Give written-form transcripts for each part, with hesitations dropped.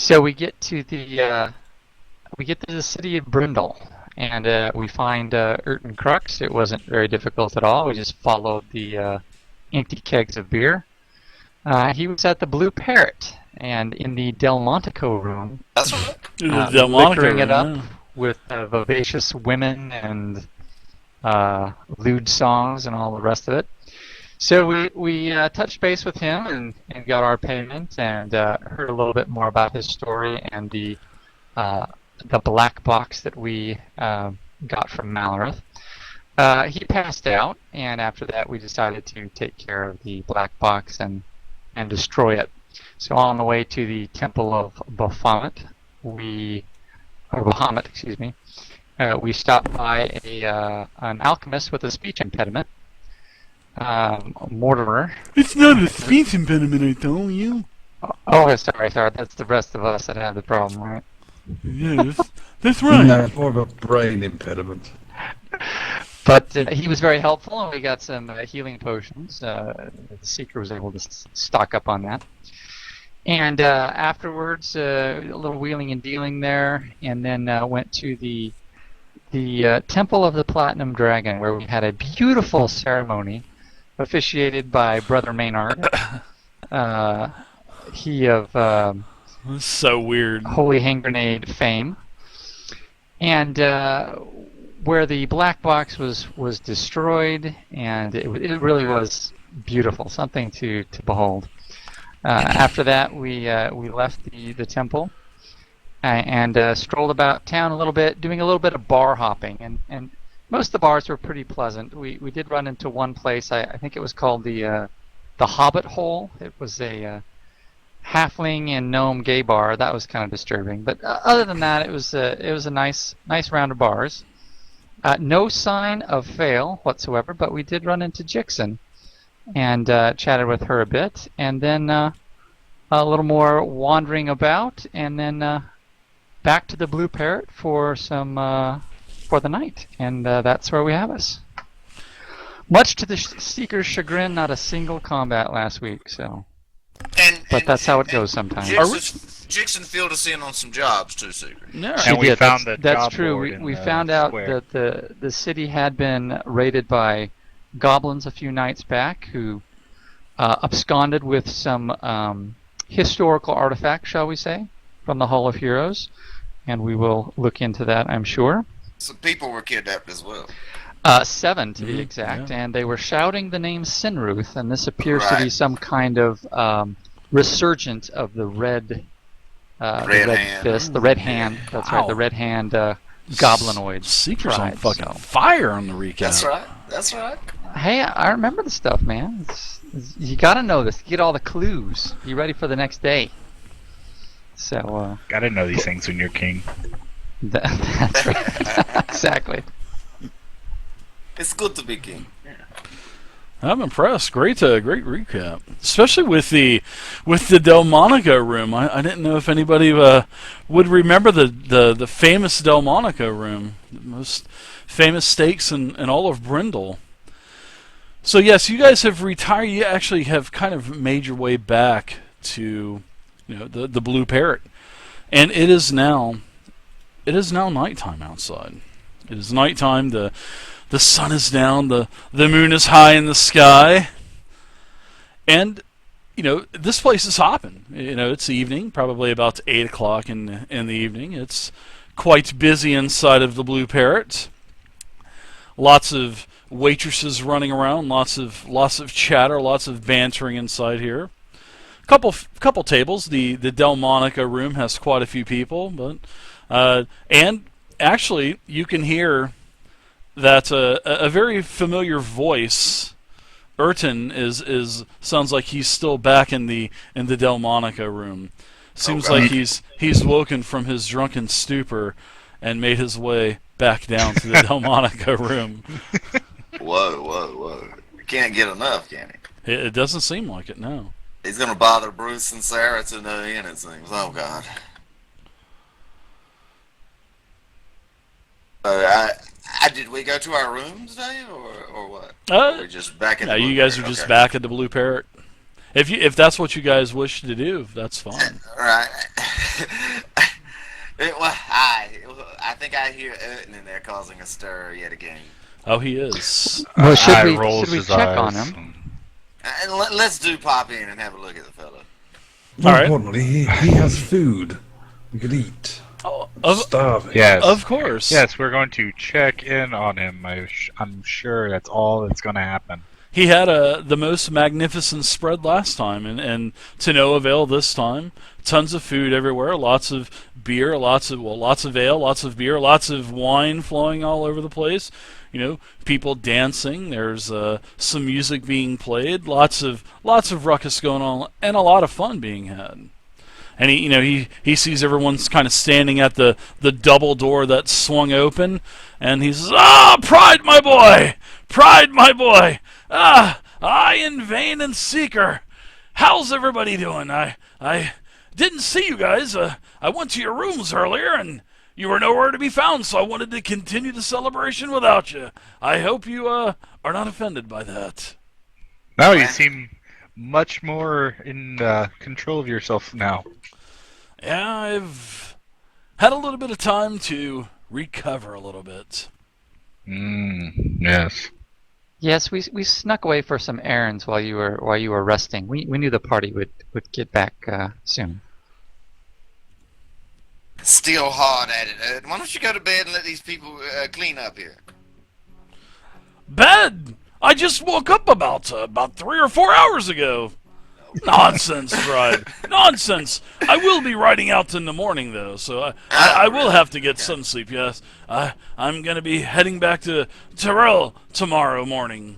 So we get to the city of Brindle, and we find Urton Crux. It wasn't very difficult at all. We just followed the empty kegs of beer. He was at the Blue Parrot, and in the Delmontico room, That's right. The Delmonico liquoring it up room, yeah. with vivacious women and lewd songs and all the rest of it. So we touched base with him and got our payment and heard a little bit more about his story and the black box that we got from Malorith. He passed out, and after that we decided to take care of the black box and destroy it. So on the way to the Temple of Bahamut, excuse me, we stopped by an alchemist with a speech impediment, Mortimer. It's not a speech impediment, I tell you. Oh, sorry. That's the rest of us that have the problem, right? Yeah, that's right. No, it's more of a brain impediment. But he was very helpful, and we got some healing potions. The Seeker was able to stock up on that. And afterwards, a little wheeling and dealing there, and then went to the Temple of the Platinum Dragon, where we had a beautiful ceremony officiated by Brother Maynard. He of That's so weird. Holy Hand Grenade fame. And where the black box was destroyed, and it really was beautiful, something to behold. After that, we left the temple and strolled about town a little bit, doing a little bit of bar hopping, and most of the bars were pretty pleasant. We did run into one place. I think it was called the Hobbit Hole. It was a halfling and gnome gay bar. That was kind of disturbing, but other than that, it was a nice round of bars. No sign of Fail whatsoever, but we did run into Jixon and chatted with her a bit, and then a little more wandering about, and then back to the Blue Parrot for for the night, and that's where we have us. Much to the Seeker's chagrin, not a single combat last week, so. But that's how it goes sometimes. Jixon filled us in on some jobs too, Seeker. No. And we found the That's job true. board in We the found out square. that the city had been raided by goblins a few nights back, who absconded with some historical artifacts, shall we say, from the Hall of Heroes, and we will look into that, I'm sure. Some people were kidnapped as well. 7 to be exact, and they were shouting the name Sinruth, and this appears to be Right. some kind of resurgent of the red Hand. fist, the red hand. That's right, the red hand goblinoids. Seeker's on tribe, fucking so. fire on the recap. That's right. That's right. Hey, I remember the stuff, man. You gotta know this. Get all the clues. Be ready for the next day. So, Gotta know these things when you're king. that's right. Exactly. It's good to be king. I'm impressed. Great recap, especially with the Delmonico room. I didn't know if anybody would remember the famous Delmonico room, the most famous stakes in all of Brindle. So yes, you guys have retired. You actually have kind of made your way back to the Blue Parrot, and it is now nighttime outside. It is nighttime. The sun is down, the moon is high in the sky, and this place is hopping. It's evening, probably about 8 o'clock in the evening. It's quite busy inside of the Blue Parrot. Lots of waitresses running around, lots of chatter, lots of bantering inside here. Couple tables. The Delmonico room has quite a few people, but and actually you can hear that a very familiar voice. Urton sounds like he's still back in the Delmonico room. Seems like he's woken from his drunken stupor and made his way back down to the Delmonico room. Whoa. Can't get enough, can he? It doesn't seem like it, no. He's gonna bother Bruce and Sarah to no end, it seems. Oh God. Did we go to our rooms, Dave, or what? Or we just back in the Blue you guys are Parrot? just Okay. back at the Blue Parrot. if that's what you guys wish to do, that's fine. Right. I think I hear Erton in there causing a stir yet again. Oh, he is. Well, should Eye we rolls his check on eyes. him? And let's do pop in and have a look at the fella. More Alright. importantly, he has food. We could eat. Oh, Starving. Yes. of course. Yes, we're going to check in on him. I'm sure that's all that's going to happen. He had the most magnificent spread last time, and to no avail this time. Tons of food everywhere, lots of beer, lots of ale, lots of beer, lots of wine flowing all over the place. You know, people dancing. There's some music being played, lots of ruckus going on, and a lot of fun being had. And he sees everyone's kind of standing at the double door that swung open, and he says, "Ah, Pride, my boy! Pride, my boy! Ah, I in vain and seeker. How's everybody doing? I didn't see you guys. I went to your rooms earlier, and you were nowhere to be found, so I wanted to continue the celebration without you. I hope you are not offended by that." No, you seem much more in control of yourself now. Yeah, I've had a little bit of time to recover a little bit. Yes. Yes, we snuck away for some errands while you were resting. We knew the party would get back soon. Still hard at it. Why don't you go to bed and let these people clean up here? Bed! I just woke up about 3 or 4 hours ago. Nonsense, Bride. Nonsense. I will be riding out in the morning, though, so I will have to get some sleep, yes. I'm going to be heading back to Tyrell tomorrow morning.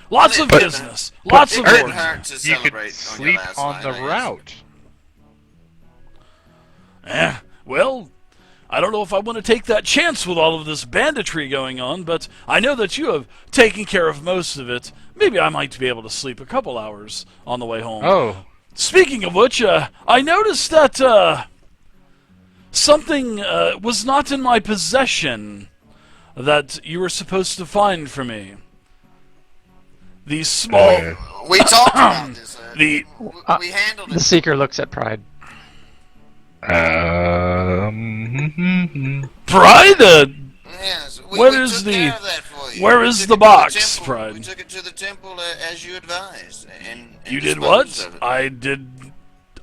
Lots of business. Lots of It didn't work. hurt to You celebrate could on your sleep last on night, the I guess. route. Well, I don't know if I want to take that chance with all of this banditry going on, but I know that you have taken care of most of it. Maybe I might be able to sleep a couple hours on the way home. Oh, Speaking of which, I noticed that something was not in my possession that you were supposed to find for me. These small... We talked about this. The- we handled The it. Seeker looks at Pride. Pride? Yes, Where we is took the- care of that for you. where We is took the it to box, temple. Pride? We took it to the temple as you advised. And You did disposed what? of it.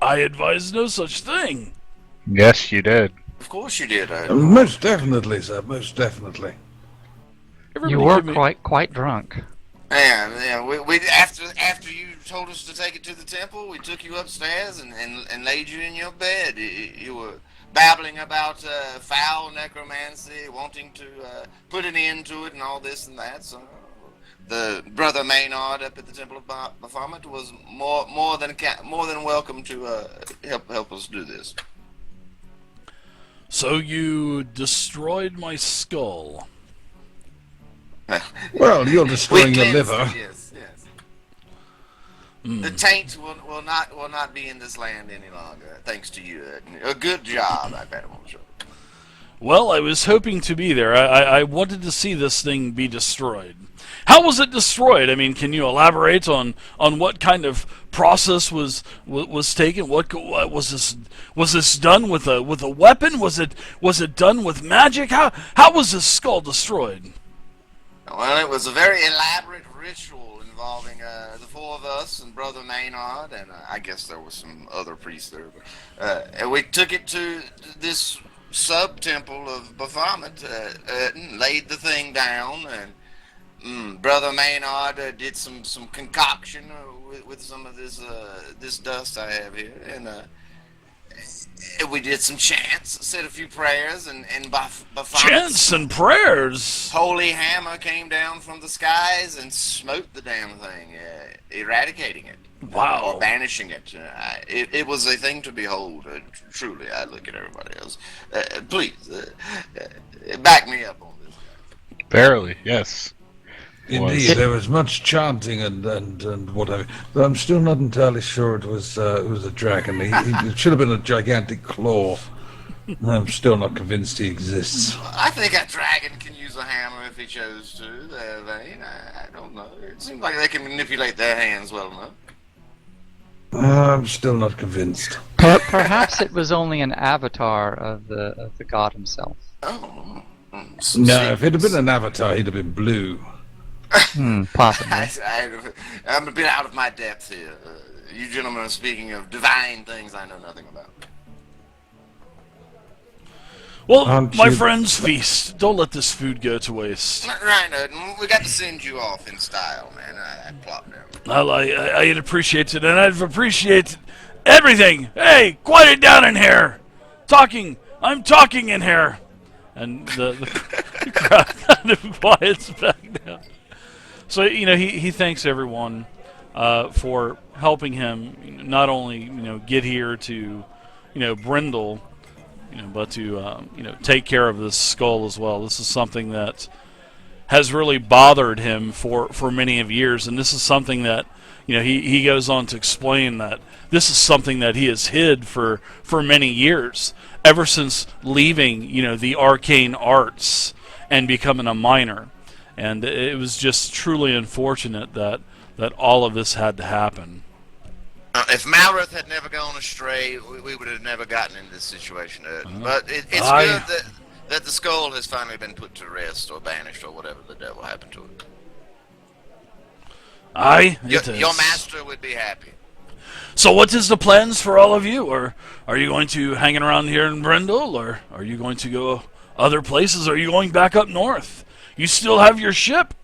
I advised no such thing. yes, you did. Of course you did. Most definitely, sir. Most definitely. You Everybody were give me- quite drunk. Yeah. We after you told us to take it to the temple, we took you upstairs and laid you in your bed. You were babbling about foul necromancy, wanting to put an end to it, and all this and that. So the brother Maynard up at the Temple of Baphomet was more than welcome to help us do this. So you destroyed my skull. Well, you're destroying your cleansed liver. it, yes. The taint will not be in this land any longer, thanks to you. A good job, I bet, I'm sure. Well, I was hoping to be there. I wanted to see this thing be destroyed. How was it destroyed? I mean, can you elaborate on what kind of process was taken? What was this? Was this done with a weapon? Was it done with magic? How was this skull destroyed? Well, it was a very elaborate ritual involving the four of us and Brother Maynard, and I guess there was some other priests there. But, and we took it to this sub-temple of Baphomet, laid the thing down, and Brother Maynard did some concoction with some of this dust I have here, and we did some chants, said a few prayers, and Baphomet's Chants and prayers. holy hammer came down from the skies and smote the damn thing, eradicating it. Wow. Or banishing it. It was a thing to behold, truly. I look at everybody else. Please, back me up on this. Barely, yes. Indeed, there was much chanting and whatever. But I'm still not entirely sure it was a dragon. It should have been a gigantic claw. I'm still not convinced he exists. I think a dragon can use a hammer if he chose to. Vane. I don't know. It seems like they can manipulate their hands well enough. I'm still not convinced. Perhaps it was only an avatar of the god himself. Oh. No, if it had been an avatar, he'd have been blue. Possibly. I'm a bit out of my depth here. You gentlemen are speaking of divine things I know nothing about. Well, Aren't my you- friends, feast. Don't let this food go to waste. Right, we got to send you off in style, man. I plot down. Well, I'd appreciate it, and I'd appreciate everything. Hey, quiet it down in here. I'm talking in here. And the crowd kind of quiets back down. So, he thanks everyone for helping him not only, get here to, Brindle, but to, take care of this skull as well. This is something that has really bothered him for many of years, and this is something that, he goes on to explain that this is something that he has hid for many years, ever since leaving, the arcane arts and becoming a miner. And it was just truly unfortunate that all of this had to happen. If Malrith had never gone astray, we would have never gotten into this situation. But it's I- good that the skull has finally been put to rest or banished or whatever the devil happened to it. Aye, Your it is. master would be happy. So what is the plans for all of you? Or are you going to hang around here in Brindle? Or are you going to go other places? Are you going back up north? You still have your ship?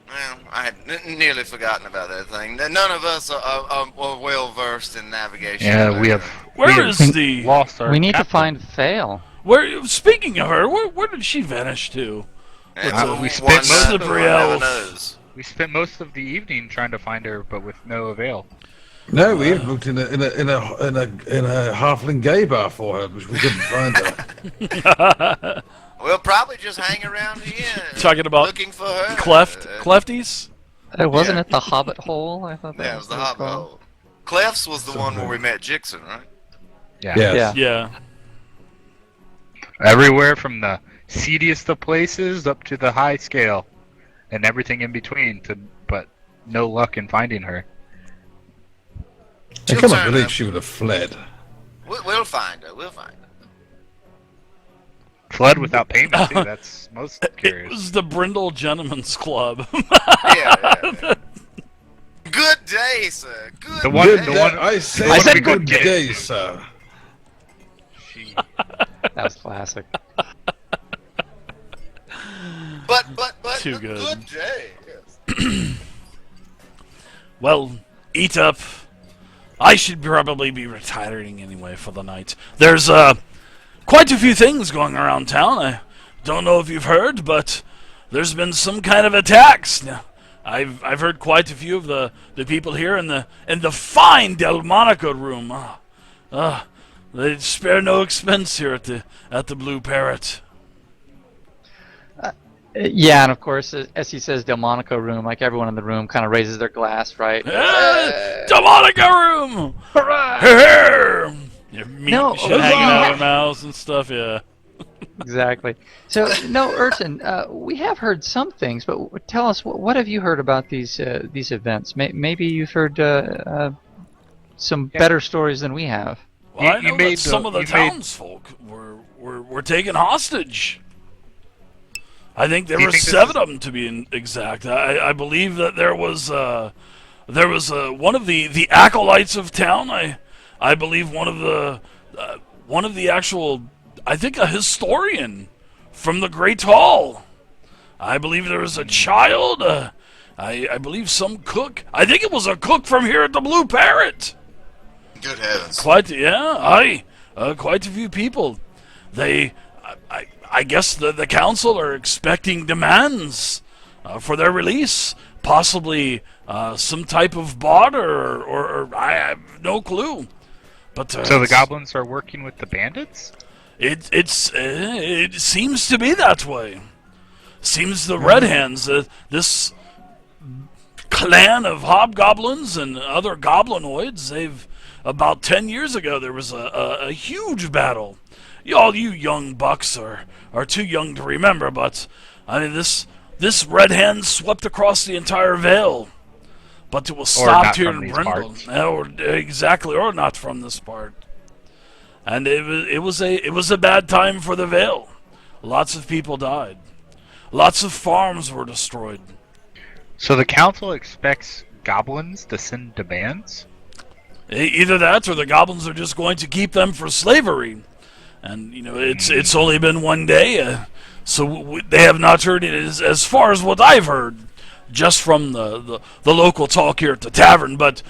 Well, I had nearly forgotten about that thing. None of us are well versed in navigation. Yeah, we have. Where we is have the... lost our. We need to captain. find Fail. Speaking of her, where did she vanish to? We spent most of the elf. knows. We spent most of the evening trying to find her, but with no avail. No, we even looked in a halfling gay bar for her, but we couldn't find her. We'll probably just hang around here. Talking about looking for her. Clefties? Wasn't Yeah. it the Hobbit Hole? I thought that Yeah, it was the what Hobbit called. Hole. Clef's was the one where we met Jixon, right? Yeah. Yes. Yeah. Everywhere from the seediest of places up to the high scale, and everything in between. But no luck in finding her. I cannot believe she would have fled. We'll find her. We'll find her. Fled without payment too. That's most It curious. was the Brindle Gentlemen's Club. Yeah. Good day, sir. Good The one- day. the one- I said, I said good good day, sir. She, That was classic. But Too a good. good day. Yes. Well, eat up. I should probably be retiring anyway for the night. There's quite a few things going around town. I don't know if you've heard, but there's been some kind of attacks. Now, I've heard quite a few of the people here in the fine Delmonico room. They spare no expense here at the Blue Parrot. Yeah, and of course, as he says, Delmonico room, like everyone in the room kind of raises their glass, right? Delmonico room! Hooray! Your meat No, shit hanging huzzah! out of their mouths and stuff, yeah. Exactly. So, no, Urton, we have heard some things, but tell us, what have you heard about these events? Maybe you've heard some better stories than we have. Well, I You know made that some the- of the you made- townsfolk were taken hostage. I think there Do you were think this 7 is- of them to be exact. I believe that there was one of the acolytes of town. I believe one of the actual, I think, a historian from the Great Hall. I believe there was a child. I believe some cook. I think it was a cook from here at the Blue Parrot. Good heavens. Quite a few people. I guess the council are expecting demands for their release, possibly some type of barter, or I have no clue. But so the goblins are working with the bandits? it seems to be that way. Seems the Red Hands, this clan of hobgoblins and other goblinoids, about 10 years ago there was a huge battle. All you young bucks are too young to remember, but I mean this Red Hand swept across the entire Vale. but it was Or not stopped here from in these Brindle. parts. Exactly, or not from this part. And it was a bad time for the Vale. Lots of people died. Lots of farms were destroyed. So the council expects goblins to send demands? Either that, or the goblins are just going to keep them for slavery. And it's only been one day, so they have not heard it as far as what I've heard, just from the local talk here at the tavern. But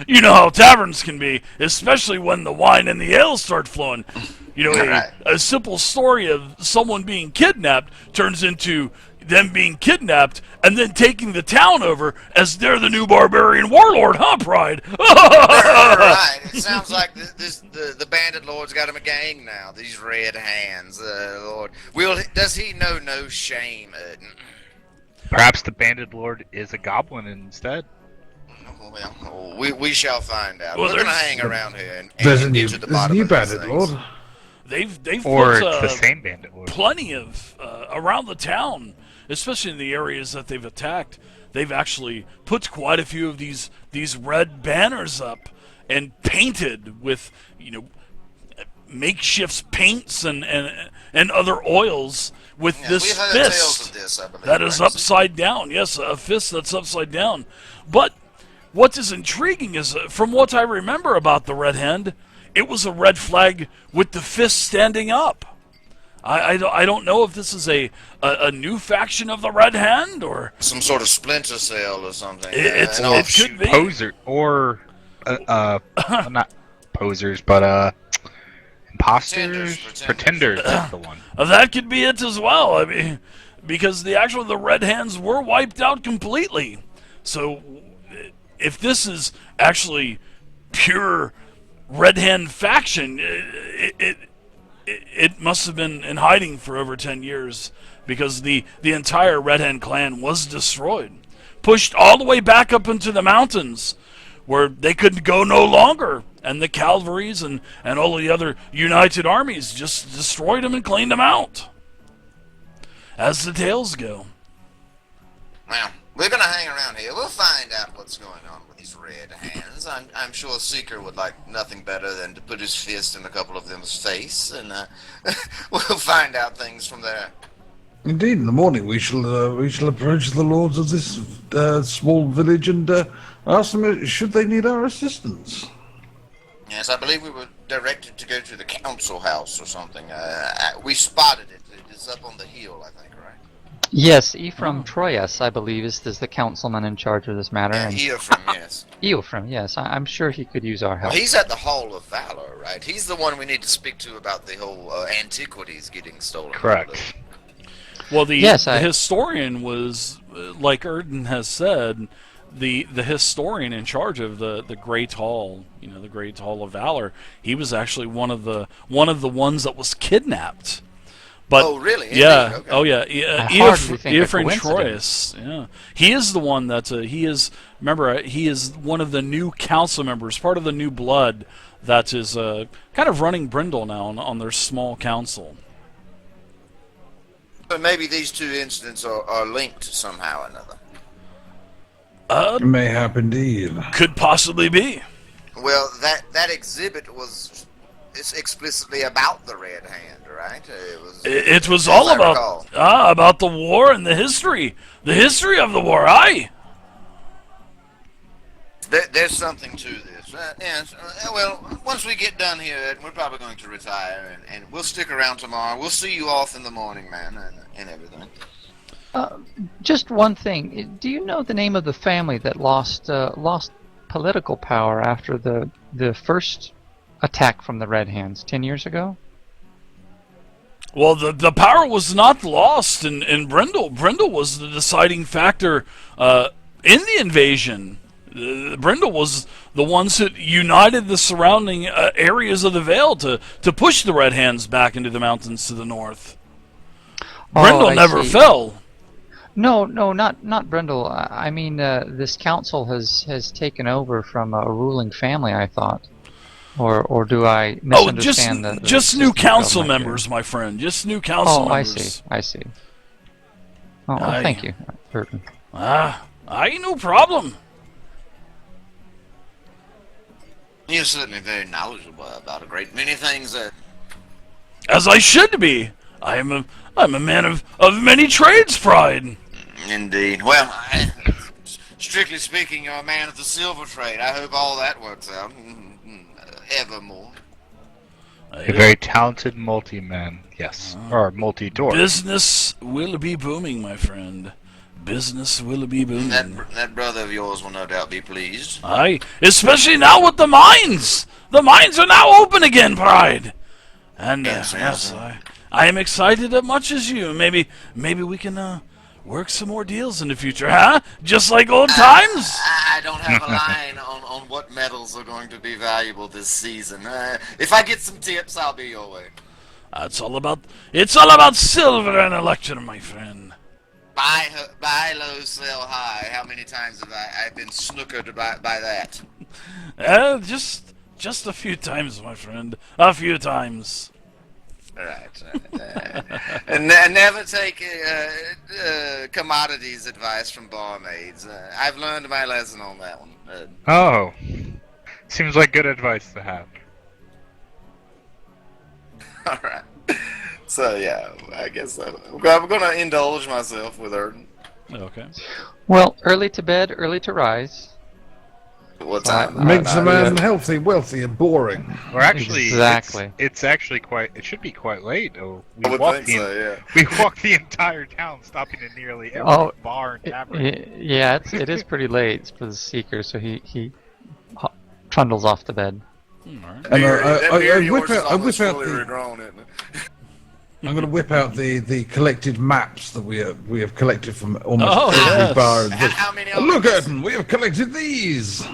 you know how taverns can be, especially when the wine and the ale start flowing. A simple story of someone being kidnapped turns into them being kidnapped and then taking the town over as they're the new barbarian warlord, huh, Pride? Right. It sounds like the bandit lord's got him a gang now. These red hands, Lord. Does he know no shame? Perhaps the bandit lord is a goblin instead. Well, we shall find out. Well, We're gonna there's- hang around here and There's a get new, to the there's a bottom new of these bandit things. lord. They've Or put, it's the same bandit lord. plenty of around the town, especially in the areas that they've attacked. They've actually put quite a few of these red banners up and painted with makeshift paints and other oils with Yeah, this we've heard tales fist of this, I believe, that is right? upside down. Yes, a fist that's upside down. But what is intriguing is, from what I remember about the Red Hand, it was a red flag with the fist standing up. I don't know if this is a new faction of the Red Hand or Some sort of splinter cell or something. It an could offshoot. be. Poser or not posers, but imposters, Pretenders. That's the one. that could be it as well. I mean, because the Red Hands were wiped out completely. So if this is actually pure Red Hand faction, it must have been in hiding for over 10 years, because the entire Red Hand clan was destroyed, pushed all the way back up into the mountains where they could go no longer, and the cavalries and all of the other united armies just destroyed them and cleaned them out, as the tales go. Well, we're gonna hang around here. We'll find out what's going on with these red hands. I'm sure Seeker would like nothing better than to put his fist in a couple of them's face, and we'll find out things from there. Indeed, in the morning we shall approach the lords of this small village and ask them should they need our assistance. Yes, I believe we were directed to go to the council house or something. We spotted it. It's up on the hill, I think, right? Yes, Ephraim Troyes, I believe, is the councilman in charge of this matter. And Ephraim, yes. Ephraim, yes, I'm sure he could use our help. Well, he's at the Hall of Valor, right? He's the one we need to speak to about the whole antiquities getting stolen. Correct. Well, the Yes, historian was, like Erden has said, the historian in charge of the Great Hall, the Great Hall of Valor. He was actually one of the ones that was kidnapped. But, Oh, really? yeah. Indeed, okay. Oh, yeah. I hardly think a Ephraim coincidence. Troyes. Yeah. He is the one he is one of the new council members, part of the new blood that is kind of running Brindle now on their small council. But maybe these two incidents are linked somehow or another. Mayhap indeed. Could possibly be. Well, that exhibit it's explicitly about the Red Hand, right? It was as all I recall. about the war and the history of the war. Aye. There's something to this. Yes. Well, once we get done here, we're probably going to retire, and we'll stick around tomorrow. We'll see you off in the morning, man, and everything. Just one thing. Do you know the name of the family that lost political power after the first attack from the Red Hands 10 years ago? Well, the power was not lost in Brindle. Brindle was the deciding factor in the invasion. Brindle was the ones that united the surrounding areas of the Vale to push the Red Hands back into the mountains to the north. Brindle I never see. fell. No, not Brindle. I mean, this council has taken over from a ruling family, I thought. Or do I misunderstand the just new system of council government here? members, my friend. Just new council Oh, I members. see. Oh, Aye. thank you, Burton. Aye, no problem. You're certainly very knowledgeable about a great many things. As I should be. I'm a man of many trades, Pride. Indeed. Well, strictly speaking, you're a man of the silver trade. I hope all that works out. Evermore. A very talented multi-man, yes. Or multi-door. Business will be booming, my friend. Business will be booming. That brother of yours will no doubt be pleased. Aye, especially now with the mines. The mines are now open again, Pride. And yes, I am excited as much as you. Maybe we can work some more deals in the future, huh? Just like old times. I don't have a line on what metals are going to be valuable this season. If I get some tips, I'll be your way. It's all about silver and electrum, my friend. Buy low, sell high. How many times have I been snookered by that? Just a few times, my friend. A few times. Right. And never take commodities advice from barmaids. I've learned my lesson on that one. Oh. Seems like good advice to have. All right. So yeah, I guess I'm going to indulge myself with her. Okay. Well, early to bed, early to rise. What time? Makes a man healthy, wealthy, and boring. Or actually, Exactly. it's actually quite. It should be quite late. Oh, I would think so, yeah. We walked the entire town, stopping in nearly every bar and tavern. Yeah, it is pretty late for the seeker, so he trundles off to bed. And That I whip out fully the. regrown, isn't it? I'm going to whip out the collected maps that we have collected from almost Oh, every yes. bar. How many of Look, them? Erton, we have collected these,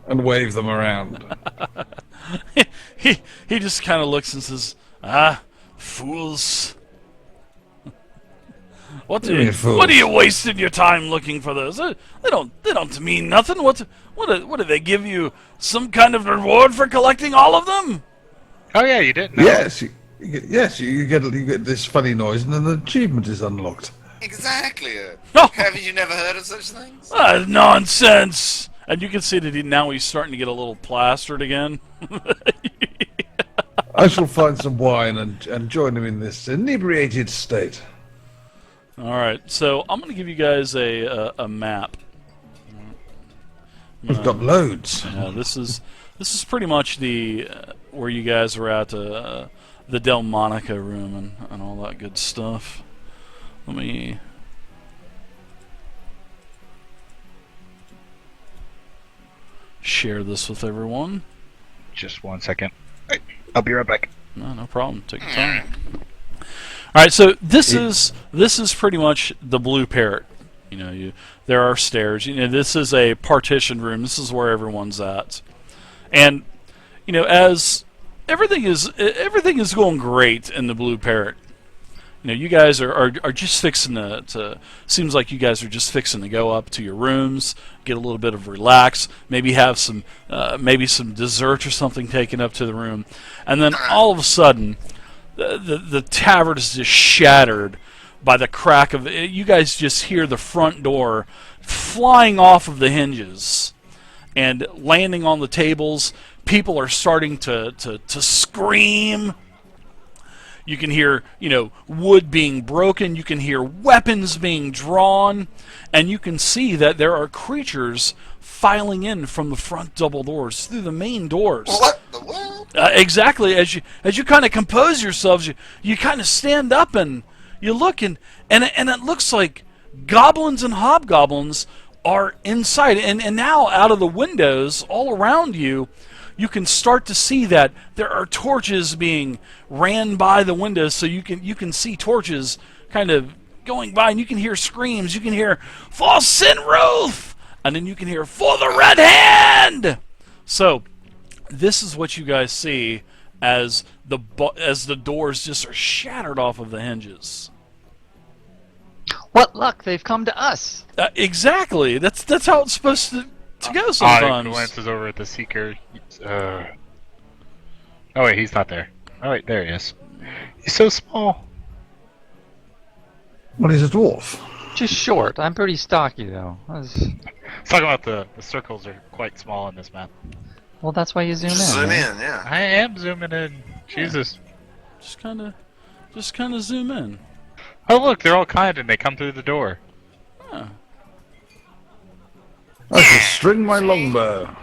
and wave them around. he just kind of looks and says, fools. What are you wasting your time looking for those? They don't mean nothing. What do they give you? Some kind of reward for collecting all of them? Oh yeah, you didn't know. Yes, you get this funny noise, and then the achievement is unlocked. Exactly. No. Haven't you never heard of such things? Nonsense. And you can see that he's starting to get a little plastered again. I shall find some wine and join him in this inebriated state. All right, so I'm going to give you guys a map. We've got loads. This is pretty much the where you guys are at, the Delmonica room and all that good stuff. Let me share this with everyone. Just 1 second. I'll be right back. No problem. Take your time. All right, so this is pretty much the Blue Parrot. There are stairs. This is a partition room. This is where everyone's at, and as everything is going great in the Blue Parrot. You guys are just fixing to. Seems like you guys are just fixing to go up to your rooms, get a little bit of relax, maybe have some dessert or something taken up to the room, and then all of a sudden, the tavern is just shattered by the crack of. You guys just hear the front door flying off of the hinges and landing on the tables. People are starting to scream. You can hear, wood being broken. You can hear weapons being drawn. And you can see that there are creatures filing in from the front double doors through the main doors. What the world? Exactly. As you kind of compose yourselves, you kind of stand up and you look, and it looks like goblins and hobgoblins are inside. And now out of the windows all around you, you can start to see that there are torches being ran by the windows, so you can see torches kind of going by, and you can hear screams. You can hear "For Sinruth!" and then you can hear "For the Red Hand!" So this is what you guys see as the doors just are shattered off of the hinges. What luck! They've come to us. Exactly. That's how it's supposed to go sometimes. Odd glances over at the Seeker. Oh wait, he's not there. Oh wait, there he is. He's so small. Well, he's a dwarf. Just short. I'm pretty stocky though. Let's talk about the circles are quite small in this map. Well, that's why you zoom in. Zoom man. in, yeah. I am zooming in. Jesus. Just kind of zoom in. Oh, look, they're all kind and they come through the door. Huh. I shall string my longbow.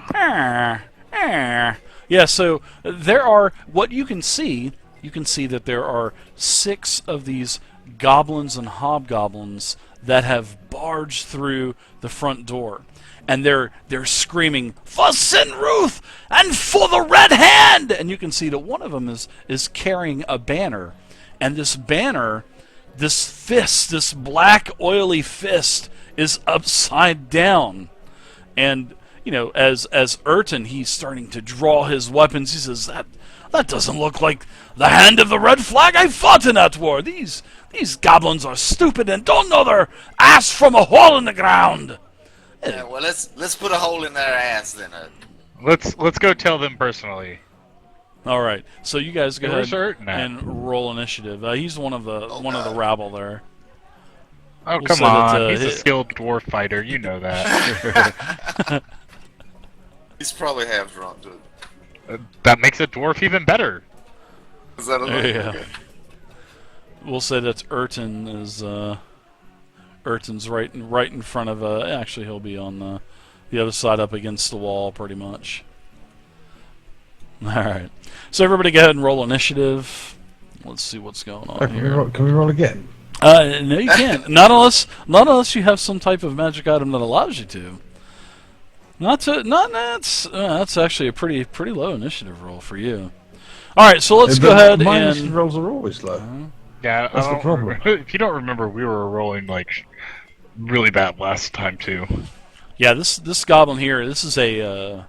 Yeah, so there are, what you can see that there are 6 of these goblins and hobgoblins that have barged through the front door. And they're screaming, "For Sinruth and for the Red Hand!" And you can see that one of them is carrying a banner. And this banner, this fist, this black oily fist, is upside down. And you know, as Urton, he's starting to draw his weapons. He says, that doesn't look like the hand of the Red Flag I fought in that war. These goblins are stupid and don't know their ass from a hole in the ground. Yeah, well, let's put a hole in their ass then. Let's go tell them personally. All right, so you guys go Where's ahead Urton at? and roll initiative. He's one of the rabble there. Oh, We'll come say that, on. He's a hi- skilled dwarf fighter. You know that. He's probably half drunk, too. That makes a dwarf even better. Is that There you enough? go. Okay. We'll say that's Urton is Urton's right in front of. Actually, he'll be on the other side, up against the wall, pretty much. All right. So everybody, go ahead and roll initiative. Let's see what's going on here. Can we roll again? No, you can't. Not unless you have some type of magic item that allows you to. That's actually a pretty low initiative roll for you. All right, so let's go ahead My and. initiative rolls are always low. Yeah, That's the problem. If you don't remember, we were rolling like really bad last time too. Yeah, this goblin here, this is a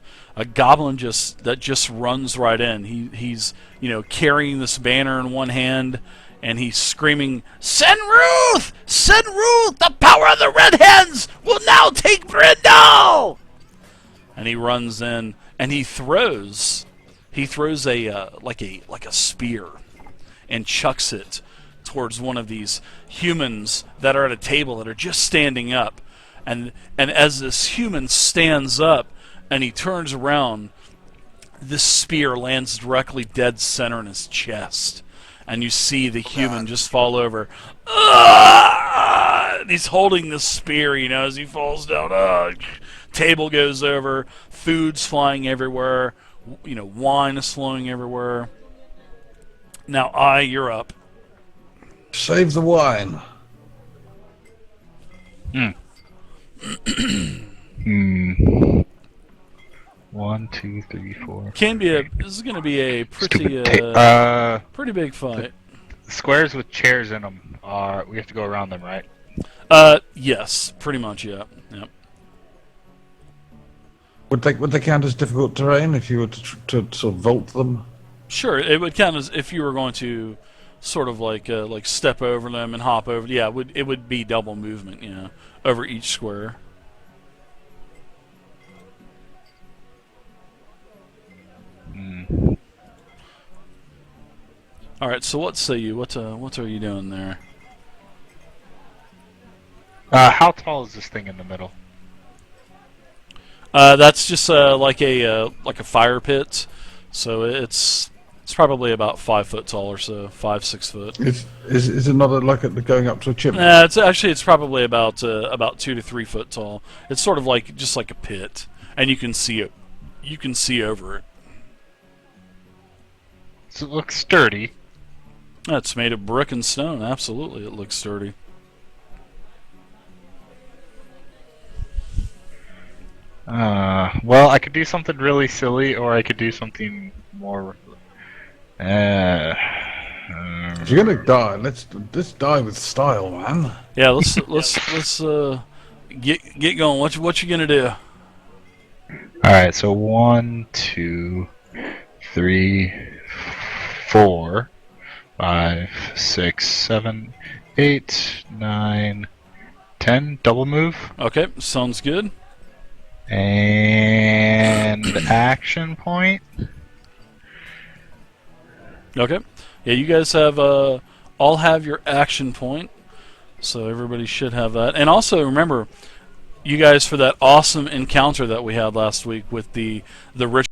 goblin that just runs right in. He's carrying this banner in one hand, and he's screaming, "Sinruth! Sinruth! The power of the Red Hands will now take Brindle!" And he runs in, and he throws a like a spear, and chucks it towards one of these humans that are at a table that are just standing up. And as this human stands up and he turns around, this spear lands directly dead center in his chest. And you see the human just fall over. And he's holding the spear, as he falls down. Table goes over, food's flying everywhere, wine is flowing everywhere. Now, you're up. Save the wine. One, two, three, four. This is going to be a pretty pretty big fight. Squares with chairs in them we have to go around them, right? Yes, pretty much. Yeah. Yep. Would they count as difficult terrain if you were to sort of vault them? Sure, it would count as if you were going to sort of like step over them and hop over. Yeah, it would be double movement, over each square. All right, so what say you? What are you doing there? How tall is this thing in the middle? That's just like a fire pit, so it's probably about 5 foot tall or so, 5-6 foot. Is it not going up to a chimney? It's probably about 2 to 3 foot tall. It's sort of just like a pit, and you can see it. You can see over it. Does it look sturdy? It's made of brick and stone. Absolutely, it looks sturdy. Well, I could do something really silly, or I could do something more. If you're gonna die, let's die with style, man. Yeah, let's get going. What you gonna do? All right, so 1, 2, 3, 4, 5, 6, 7, 8, 9, 10. Double move. Okay, sounds good. And action point. Okay. Yeah, you guys have all have your action point, so everybody should have that. And also remember, you guys, for that awesome encounter that we had last week with the ritual.